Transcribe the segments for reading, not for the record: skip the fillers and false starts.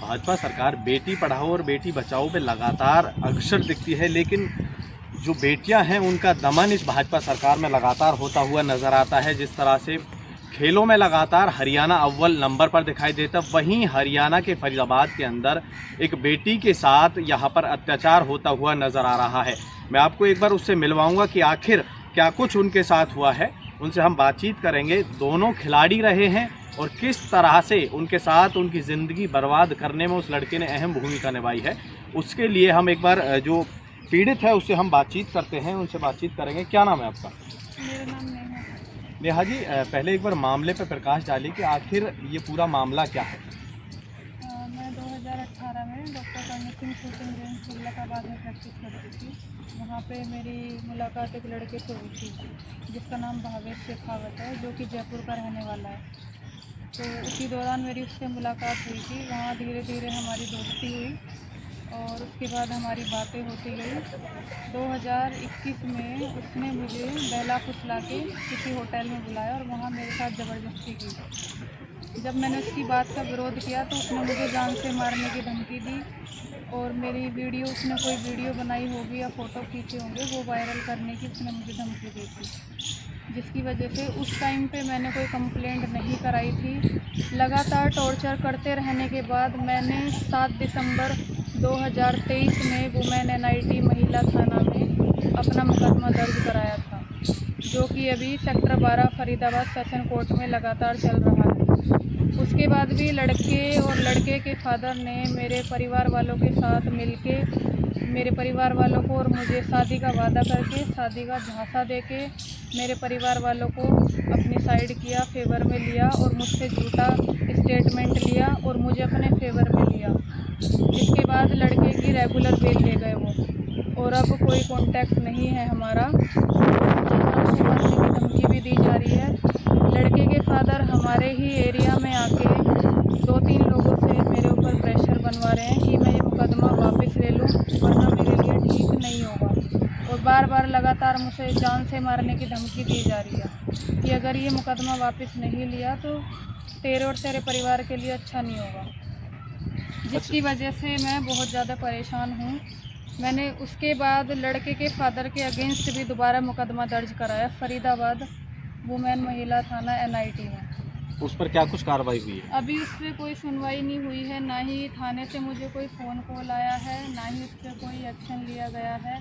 भाजपा सरकार बेटी पढ़ाओ और बेटी बचाओ पे लगातार अग्रसर दिखती है, लेकिन जो बेटियां हैं उनका दमन इस भाजपा सरकार में लगातार होता हुआ नज़र आता है। जिस तरह से खेलों में लगातार हरियाणा अव्वल नंबर पर दिखाई देता, वहीं हरियाणा के फरीदाबाद के अंदर एक बेटी के साथ यहाँ पर अत्याचार होता हुआ नज़र आ रहा है। मैं आपको एक बार उससे मिलवाऊंगा कि आखिर क्या कुछ उनके साथ हुआ है, उनसे हम बातचीत करेंगे। दोनों खिलाड़ी रहे हैं और किस तरह से उनके साथ उनकी ज़िंदगी बर्बाद करने में उस लड़के ने अहम भूमिका निभाई है, उसके लिए हम एक बार जो पीड़ित है उससे हम बातचीत करते हैं, उनसे बातचीत करेंगे। क्या नाम है आपका? मेरा नाम नेहा। नेहा जी, पहले एक बार मामले पर प्रकाश डालिए कि आखिर ये पूरा मामला क्या है। मैं 2018 में doctor Karni Singh shooting range Firozabad में प्रैक्टिस करती थी। वहाँ पे मेरी मुलाकात एक लड़के से हुई थी जिसका नाम भावेश शेखावत है, जो कि जयपुर का रहने वाला है। तो उसी दौरान मेरी उससे मुलाकात हुई थी। वहाँ धीरे धीरे हमारी दोस्ती हुई और उसके बाद हमारी बातें होती गई। 2021 में उसने मुझे बहला फुसला के किसी होटल में बुलाया और वहाँ मेरे साथ ज़बरदस्ती की। जब मैंने उसकी बात का विरोध किया तो उसने मुझे जान से मारने की धमकी दी और मेरी वीडियो, उसने कोई वीडियो बनाई होगी या फ़ोटो खींचे होंगे, वो वायरल करने की उसने मुझे धमकी दी थी, जिसकी वजह से उस टाइम पे मैंने कोई कंप्लेंट नहीं कराई थी। लगातार टॉर्चर करते रहने के बाद मैंने 7 दिसंबर 2023 में वुमेन NIT महिला थाना में अपना मुकदमा दर्ज कराया था, जो कि अभी सेक्टर 12 फरीदाबाद सेशन कोर्ट में लगातार चल रहा है। उसके बाद भी लड़के और लड़के के फादर ने मेरे परिवार वालों के साथ मिलके मेरे परिवार वालों को और मुझे शादी का वादा करके, शादी का झांसा देके मेरे परिवार वालों को अपनी साइड किया, फेवर में लिया और मुझसे झूठा स्टेटमेंट लिया और मुझे अपने फेवर में लिया। इसके बाद लड़के की रेगुलर बेल ले गए वो, और अब कोई कांटेक्ट नहीं है हमारा। जान से मारने की धमकी भी दी जा रही है। लड़के के फादर हमारे ही एरिया में आके 2-3 लोगों से मेरे ऊपर प्रेशर बनवा रहे हैं कि मैं ये मुकदमा वापस ले लूँ, वरना मेरे लिए ठीक नहीं होगा। और बार बार लगातार मुझे जान से मारने की धमकी दी जा रही है कि अगर ये मुकदमा वापस नहीं लिया तो तेरे और तेरे परिवार के लिए अच्छा नहीं होगा, जिसकी वजह से मैं बहुत ज़्यादा परेशान हूँ। मैंने उसके बाद लड़के के फादर के अगेंस्ट भी दोबारा मुकदमा दर्ज कराया फरीदाबाद वुमेन महिला थाना NIT में। उस पर क्या कुछ कार्रवाई हुई है? अभी उस पर कोई सुनवाई नहीं हुई है, ना ही थाने से मुझे कोई फ़ोन कॉल आया है, ना ही उस पर कोई एक्शन लिया गया है।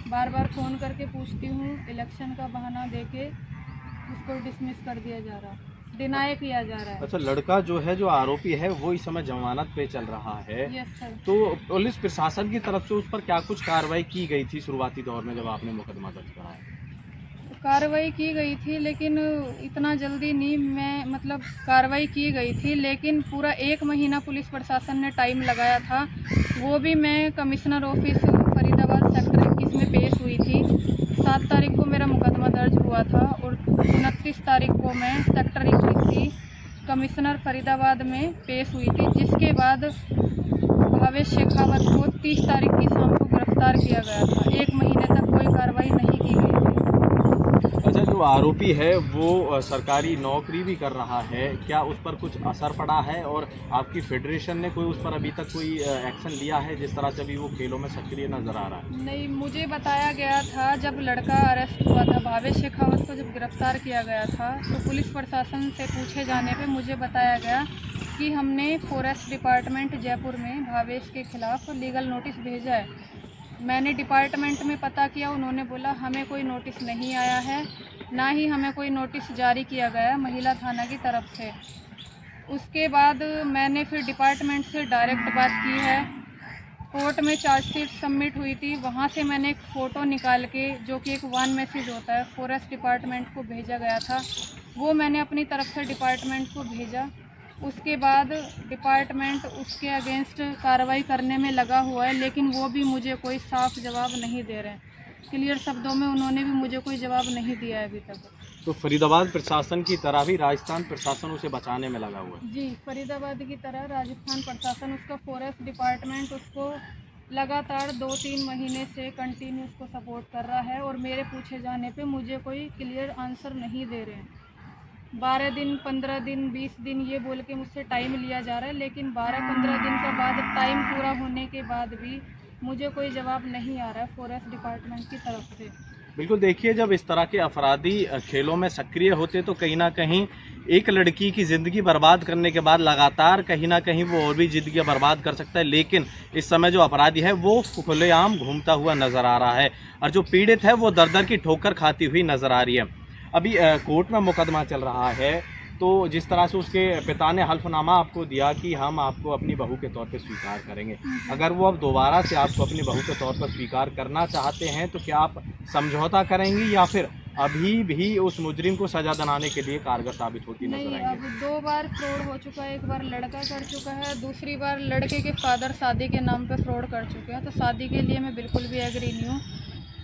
बार बार फ़ोन करके पूछती हूँ, इलेक्शन का बहाना देके उसको डिसमिस कर दिया जा रहा, डिनाई किया जा रहा है। अच्छा, लड़का जो है, जो आरोपी है, वो इस समय जमानत पे चल रहा है। Yes sir. तो पुलिस प्रशासन की तरफ से उस पर क्या कुछ कार्रवाई की गई थी शुरुआती दौर में जब आपने मुकदमा दर्ज कराया? कार्रवाई की गई थी, लेकिन इतना जल्दी नहीं, कार्रवाई की गई थी लेकिन पूरा 1 महीना पुलिस प्रशासन ने टाइम लगाया था। वो भी मैं कमिश्नर ऑफिस फरीदाबाद सेक्टर 21 में पेश हुई थी। 7 तारीख को मेरा मुकदमा दर्ज हुआ था और 29 तारीख को मैं सेक्टर 21 की कमिश्नर फरीदाबाद में पेश हुई थी, जिसके बाद भावेश शेखावत को 30 तारीख की शाम को गिरफ्तार किया गया था। 1 महीने तक कोई कार्रवाई नहीं की गई थी। अच्छा, जो आरोपी है वो सरकारी नौकरी भी कर रहा है, क्या उस पर कुछ असर पड़ा है और आपकी फेडरेशन ने कोई उस पर अभी तक कोई एक्शन लिया है, जिस तरह से अभी वो खेलों में सक्रिय नजर आ रहा है? नहीं, मुझे बताया गया था जब लड़का अरेस्ट हुआ था, भावेश शेखावत को जब गिरफ्तार किया गया था, तो पुलिस प्रशासन से पूछे जाने पे मुझे बताया गया कि हमने फॉरेस्ट डिपार्टमेंट जयपुर में भावेश के खिलाफ लीगल नोटिस भेजा है। मैंने डिपार्टमेंट में पता किया, उन्होंने बोला हमें कोई नोटिस नहीं आया है, ना ही हमें कोई नोटिस जारी किया गया है महिला थाना की तरफ से। उसके बाद मैंने फिर डिपार्टमेंट से डायरेक्ट बात की है। कोर्ट में चार्जशीट सबमिट हुई थी, वहाँ से मैंने एक फ़ोटो निकाल के, जो कि एक वन मैसेज होता है, फॉरेस्ट डिपार्टमेंट को भेजा गया था। वो मैंने अपनी तरफ से डिपार्टमेंट को भेजा। उसके बाद डिपार्टमेंट उसके अगेंस्ट कार्रवाई करने में लगा हुआ है, लेकिन वो भी मुझे कोई साफ जवाब नहीं दे रहे हैं। क्लियर शब्दों में उन्होंने भी मुझे कोई जवाब नहीं दिया है अभी तक। तो फरीदाबाद प्रशासन की तरह भी राजस्थान प्रशासन उसे बचाने में लगा हुआ है? जी, फरीदाबाद की तरह राजस्थान प्रशासन, उसका फॉरेस्ट डिपार्टमेंट उसको लगातार 2-3 महीने से कंटिन्यू उसको सपोर्ट कर रहा है और मेरे पूछे जाने पे मुझे कोई क्लियर आंसर नहीं दे रहे हैं। 12 दिन, 15 दिन, 20 दिन ये बोल के मुझसे टाइम लिया जा रहा है, लेकिन 12-15 दिन के बाद टाइम पूरा होने के बाद भी मुझे कोई जवाब नहीं आ रहा है फॉरेस्ट डिपार्टमेंट की तरफ से। बिल्कुल, देखिए जब इस तरह के अपराधी खेलों में सक्रिय होते तो कहीं ना कहीं एक लड़की की ज़िंदगी बर्बाद करने के बाद लगातार कहीं ना कहीं वो और भी ज़िंदगी बर्बाद कर सकता है। लेकिन इस समय जो अपराधी है वो खुलेआम घूमता हुआ नज़र आ रहा है और जो पीड़ित है वो दर दर की ठोकर खाती हुई नज़र आ रही है। अभी कोर्ट में मुकदमा चल रहा है, तो जिस तरह से उसके पिता ने हल्फनामा आपको दिया कि हम आपको अपनी बहू के तौर पे स्वीकार करेंगे, अगर वो अब दोबारा से आपको अपनी बहू के तौर पर स्वीकार करना चाहते हैं तो क्या आप समझौता करेंगी या फिर अभी भी उस मुजरिम को सज़ा दिलाने के लिए कारगर साबित होती नजर नहीं, आएंगी? अब 2 बार फ्रॉड हो चुका है। एक बार लड़का कर चुका है, दूसरी बार लड़के के फादर शादी के नाम पे फ्रॉड कर चुके हैं। तो शादी के लिए मैं बिल्कुल भी एग्री नहीं हूँ।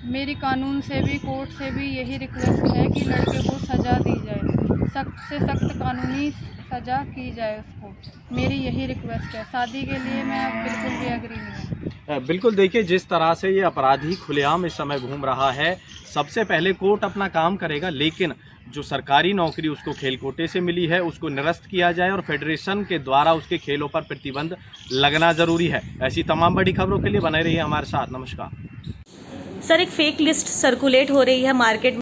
मेरी कानून से भी, कोर्ट से भी यही रिक्वेस्ट है कि लड़के को सज़ा दी जाए, सख्त से सख्त कानूनी सज़ा की जाए उसको। मेरी यही रिक्वेस्ट है। शादी के लिए मैं बिल्कुल भी एग्री नहीं हूँ। बिल्कुल, देखिए जिस तरह से ये अपराधी खुलेआम इस समय घूम रहा है, सबसे पहले कोर्ट अपना काम करेगा, लेकिन जो सरकारी नौकरी उसको खेल कोटे से मिली है उसको निरस्त किया जाए और फेडरेशन के द्वारा उसके खेलों पर प्रतिबंध लगना ज़रूरी है। ऐसी तमाम बड़ी खबरों के लिए बने रहिए हमारे साथ। नमस्कार। सर, एक फेक लिस्ट सर्कुलेट हो रही है मार्केट